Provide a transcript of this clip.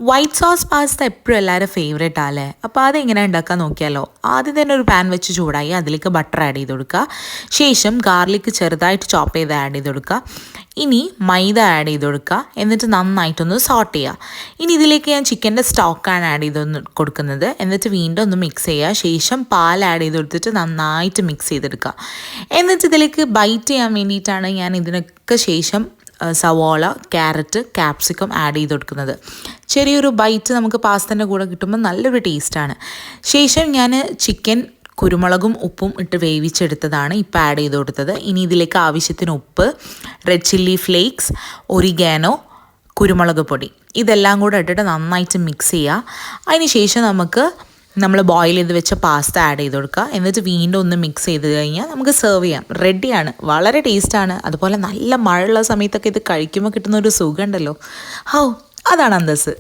White sauce pasta എപ്പോഴും എല്ലാവരും favourite ആല്ലേ. അപ്പോൾ അതെങ്ങനെ ഉണ്ടാക്കാൻ നോക്കിയാലോ. ആദ്യം തന്നെ ഒരു പാൻ വെച്ച് ചൂടായി അതിലേക്ക് ബട്ടർ ആഡ് ചെയ്ത് കൊടുക്കുക. ശേഷം ഗാർലിക് ചെറുതായിട്ട് ചോപ്പ് ചെയ്ത് ആഡ് ചെയ്ത് കൊടുക്കുക. ഇനി മൈദ ആഡ് ചെയ്ത് കൊടുക്കുക. എന്നിട്ട് നന്നായിട്ടൊന്ന് സോട്ട് ചെയ്യുക. ഇനി ഇതിലേക്ക് ഞാൻ ചിക്കൻ്റെ സ്റ്റോക്കാണ് ആഡ് ചെയ്ത് കൊടുക്കുന്നത്. എന്നിട്ട് വീണ്ടും ഒന്ന് മിക്സ് ചെയ്യുക. ശേഷം പാൽ ആഡ് ചെയ്ത് കൊടുത്തിട്ട് നന്നായിട്ട് മിക്സ് ചെയ്തെടുക്കുക. എന്നിട്ട് ഇതിലേക്ക് ബൈറ്റ് ചെയ്യാൻ വേണ്ടിയിട്ടാണ് ഞാൻ ഇതിനൊക്കെ ശേഷം സവോള, ക്യാരറ്റ്, ക്യാപ്സിക്കം ആഡ് ചെയ്ത് കൊടുക്കുന്നത്. ചെറിയൊരു ബൈറ്റ് നമുക്ക് പാസ്തൻ്റെ കൂടെ കിട്ടുമ്പോൾ നല്ലൊരു ടേസ്റ്റാണ്. ശേഷം ഞാൻ ചിക്കൻ കുരുമുളകും ഉപ്പും ഇട്ട് വേവിച്ചെടുത്തതാണ് ഇപ്പോൾ ആഡ് ചെയ്ത് കൊടുത്തത്. ഇനി ഇതിലേക്ക് ആവശ്യത്തിന് ഉപ്പ്, റെഡ് ചില്ലി ഫ്ലേക്സ്, ഒറിഗാനോ, കുരുമുളക് പൊടി ഇതെല്ലാം കൂടെ ഇട്ടിട്ട് നന്നായിട്ട് മിക്സ് ചെയ്യുക. അതിന് ശേഷം നമ്മൾ ബോയിൽ ചെയ്ത് വെച്ച പാസ്ത ആഡ് ചെയ്ത് കൊടുക്കുക. എന്നിട്ട് വീണ്ടും ഒന്ന് മിക്സ് ചെയ്ത് കഴിഞ്ഞാൽ നമുക്ക് സെർവ് ചെയ്യാം. റെഡിയാണ്. വളരെ ടേസ്റ്റാണ്. അതുപോലെ നല്ല മഴയുള്ള സമയത്തൊക്കെ ഇത് കഴിക്കുമ്പോൾ കിട്ടുന്ന ഒരു സുഖമുണ്ടല്ലോ. അതാണ് അന്തസ്സ്.